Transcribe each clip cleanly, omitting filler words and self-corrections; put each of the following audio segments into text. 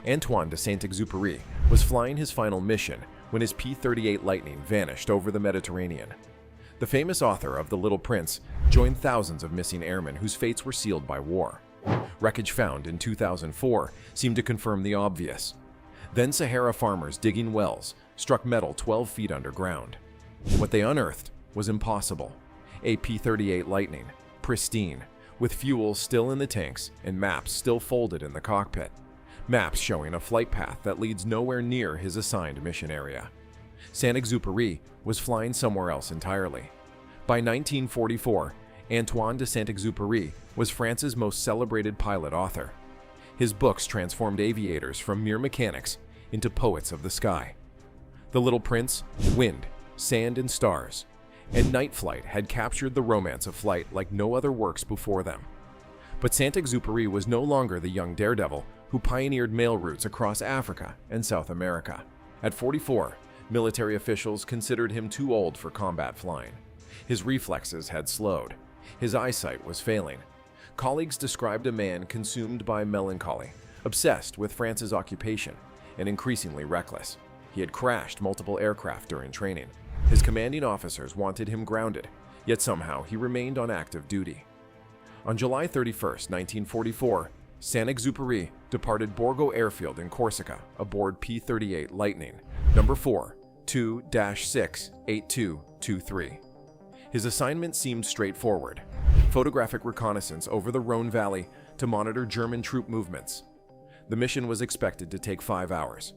Antoine de Saint-Exupéry was flying his final mission when his P-38 Lightning vanished over the Mediterranean. The famous author of The Little Prince joined thousands of missing airmen whose fates were sealed by war. Wreckage found in 2004 seemed to confirm the obvious. Then Sahara farmers digging wells struck metal 12 feet underground. What they unearthed was impossible. A P-38 Lightning, pristine, with fuel still in the tanks and maps still folded in the cockpit. Maps showing a flight path that leads nowhere near his assigned mission area. Saint-Exupéry was flying somewhere else entirely. By 1944, Antoine de Saint-Exupéry was France's most celebrated pilot-author. His books transformed aviators from mere mechanics into poets of the sky. The Little Prince, Wind, Sand and Stars, and Night Flight had captured the romance of flight like no other works before them. But Saint-Exupéry was no longer the young daredevil who pioneered mail routes across Africa and South America. At 44, military officials considered him too old for combat flying. His reflexes had slowed. His eyesight was failing. Colleagues described a man consumed by melancholy, obsessed with France's occupation, and increasingly reckless. He had crashed multiple aircraft during training. His commanding officers wanted him grounded, yet somehow he remained on active duty. On July 31, 1944, Saint-Exupéry departed Borgo Airfield in Corsica aboard P-38 Lightning, number 4-2-68223. His assignment seemed straightforward: photographic reconnaissance over the Rhone Valley to monitor German troop movements. The mission was expected to take 5 hours.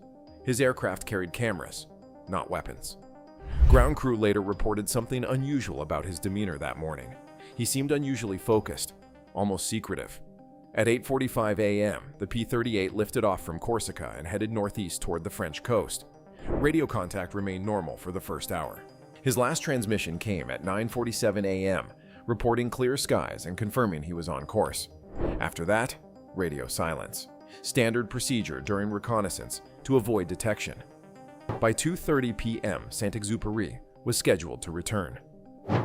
His aircraft carried cameras, not weapons. Ground crew later reported something unusual about his demeanor that morning. He seemed unusually focused, almost secretive. At 8:45 a.m., the P-38 lifted off from Corsica and headed northeast toward the French coast. Radio contact remained normal for the first hour. His last transmission came at 9:47 a.m., reporting clear skies and confirming he was on course. After that, radio silence, standard procedure during reconnaissance to avoid detection. By 2:30 p.m., Saint-Exupéry was scheduled to return.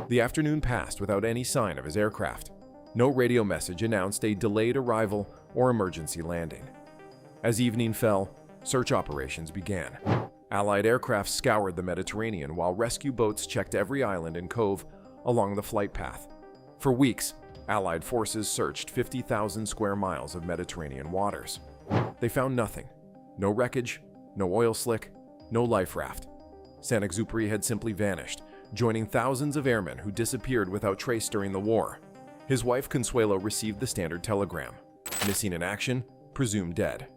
The afternoon passed without any sign of his aircraft. No radio message announced a delayed arrival or emergency landing. As evening fell, search operations began. Allied aircraft scoured the Mediterranean while rescue boats checked every island and cove along the flight path. For weeks, Allied forces searched 50,000 square miles of Mediterranean waters. They found nothing. No wreckage, no oil slick, no life raft. Saint-Exupéry had simply vanished, joining thousands of airmen who disappeared without trace during the war. His wife Consuelo received the standard telegram: missing in action, presumed dead.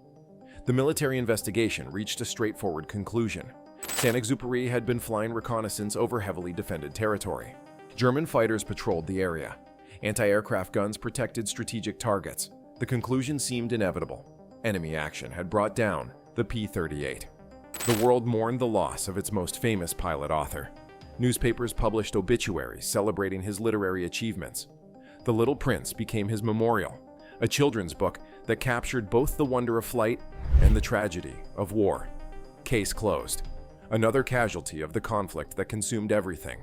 The military investigation reached a straightforward conclusion. Saint-Exupéry had been flying reconnaissance over heavily defended territory. German fighters patrolled the area. Anti-aircraft guns protected strategic targets. The conclusion seemed inevitable. Enemy action had brought down the P-38. The world mourned the loss of its most famous pilot-author. Newspapers published obituaries celebrating his literary achievements. The Little Prince became his memorial, a children's book that captured both the wonder of flight and the tragedy of war. Case closed. Another casualty of the conflict that consumed everything.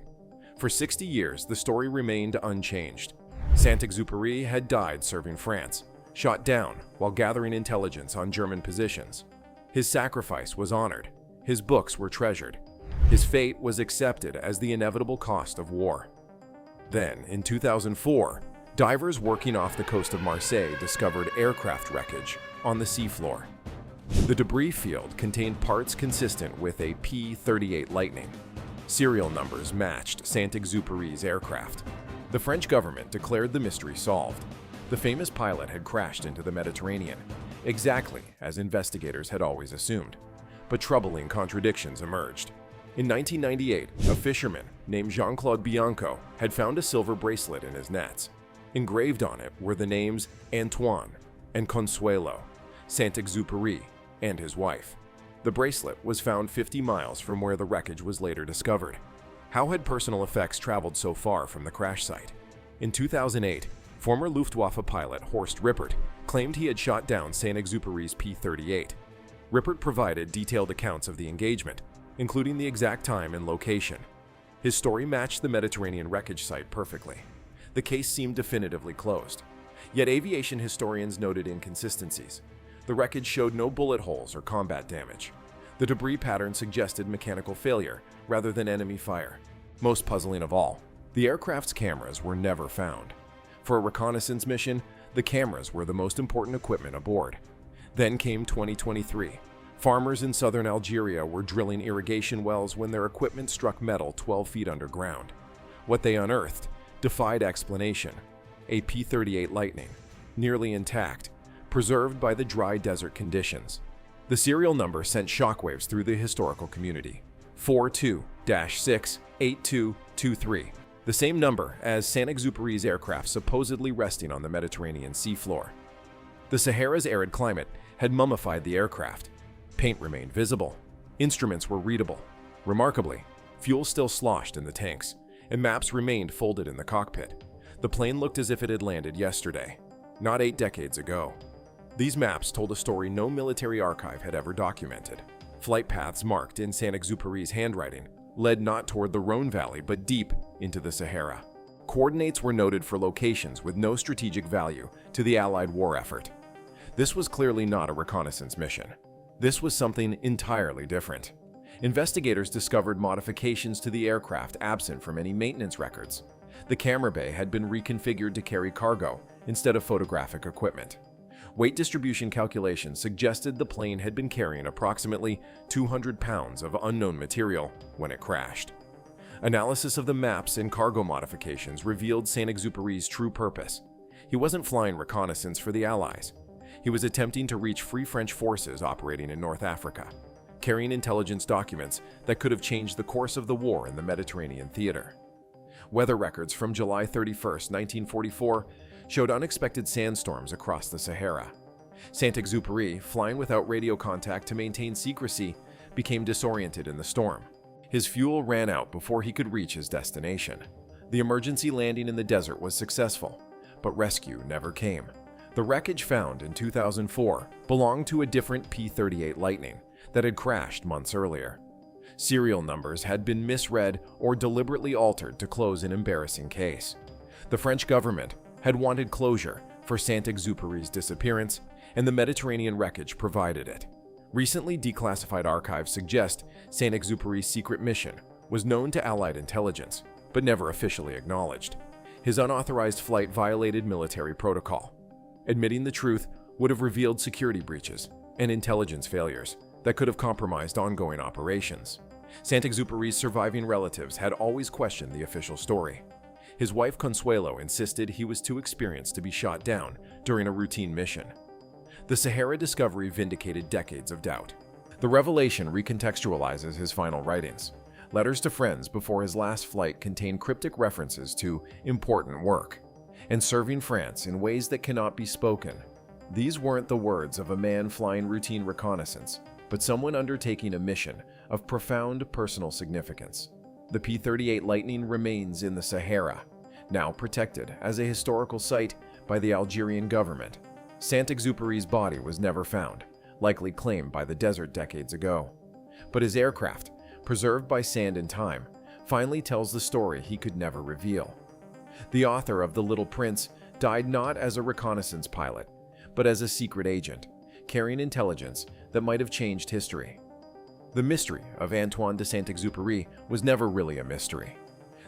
For 60 years, the story remained unchanged. Saint-Exupéry had died serving France, shot down while gathering intelligence on German positions. His sacrifice was honored. His books were treasured. His fate was accepted as the inevitable cost of war. Then, in 2004, divers working off the coast of Marseille discovered aircraft wreckage on the seafloor. The debris field contained parts consistent with a P-38 Lightning. Serial numbers matched Saint-Exupéry's aircraft. The French government declared the mystery solved. The famous pilot had crashed into the Mediterranean, exactly as investigators had always assumed. But troubling contradictions emerged. In 1998, a fisherman named Jean-Claude Bianco had found a silver bracelet in his nets. Engraved on it were the names Antoine and Consuelo, Saint-Exupéry, and his wife. The bracelet was found 50 miles from where the wreckage was later discovered. How had personal effects traveled so far from the crash site? In 2008, former Luftwaffe pilot Horst Rippert claimed he had shot down Saint-Exupéry's P-38. Rippert provided detailed accounts of the engagement, including the exact time and location. His story matched the Mediterranean wreckage site perfectly. The case seemed definitively closed. Yet aviation historians noted inconsistencies. The wreckage showed no bullet holes or combat damage. The debris pattern suggested mechanical failure rather than enemy fire. Most puzzling of all, the aircraft's cameras were never found. For a reconnaissance mission, the cameras were the most important equipment aboard. Then came 2023. Farmers in southern Algeria were drilling irrigation wells when their equipment struck metal 12 feet underground. What they unearthed defied explanation. A P-38 Lightning, nearly intact, preserved by the dry desert conditions. The serial number sent shockwaves through the historical community. 42-68223, the same number as Saint-Exupéry's aircraft supposedly resting on the Mediterranean seafloor. The Sahara's arid climate had mummified the aircraft. Paint remained visible. Instruments were readable. Remarkably, fuel still sloshed in the tanks, and maps remained folded in the cockpit. The plane looked as if it had landed yesterday, not 8 decades ago. These maps told a story no military archive had ever documented. Flight paths marked in Saint-Exupéry's handwriting led not toward the Rhone Valley but deep into the Sahara. Coordinates were noted for locations with no strategic value to the Allied war effort. This was clearly not a reconnaissance mission. This was something entirely different. Investigators discovered modifications to the aircraft absent from any maintenance records. The camera bay had been reconfigured to carry cargo instead of photographic equipment. Weight distribution calculations suggested the plane had been carrying approximately 200 pounds of unknown material when it crashed. Analysis of the maps and cargo modifications revealed Saint-Exupéry's true purpose. He wasn't flying reconnaissance for the Allies. He was attempting to reach Free French forces operating in North Africa, carrying intelligence documents that could have changed the course of the war in the Mediterranean theater. Weather records from July 31, 1944, showed unexpected sandstorms across the Sahara. Saint-Exupéry, flying without radio contact to maintain secrecy, became disoriented in the storm. His fuel ran out before he could reach his destination. The emergency landing in the desert was successful, but rescue never came. The wreckage found in 2004 belonged to a different P-38 Lightning that had crashed months earlier. Serial numbers had been misread or deliberately altered to close an embarrassing case. The French government had wanted closure for Saint-Exupéry's disappearance, and the Mediterranean wreckage provided it. Recently declassified archives suggest Saint-Exupéry's secret mission was known to Allied intelligence, but never officially acknowledged. His unauthorized flight violated military protocol. Admitting the truth would have revealed security breaches and intelligence failures that could have compromised ongoing operations. Saint-Exupéry's surviving relatives had always questioned the official story. His wife Consuelo insisted he was too experienced to be shot down during a routine mission. The Sahara discovery vindicated decades of doubt. The revelation recontextualizes his final writings. Letters to friends before his last flight contain cryptic references to important work and serving France in ways that cannot be spoken. These weren't the words of a man flying routine reconnaissance, but someone undertaking a mission of profound personal significance. The P-38 Lightning remains in the Sahara, now protected as a historical site by the Algerian government. Saint-Exupéry's body was never found, likely claimed by the desert decades ago. But his aircraft, preserved by sand and time, finally tells the story he could never reveal. The author of The Little Prince died not as a reconnaissance pilot, but as a secret agent, carrying intelligence that might have changed history. The mystery of Antoine de Saint-Exupéry was never really a mystery.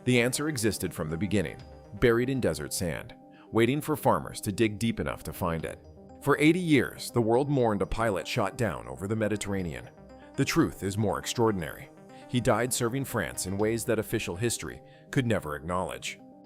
The answer existed from the beginning, buried in desert sand, waiting for farmers to dig deep enough to find it. For 80 years, the world mourned a pilot shot down over the Mediterranean. The truth is more extraordinary. He died serving France in ways that official history could never acknowledge.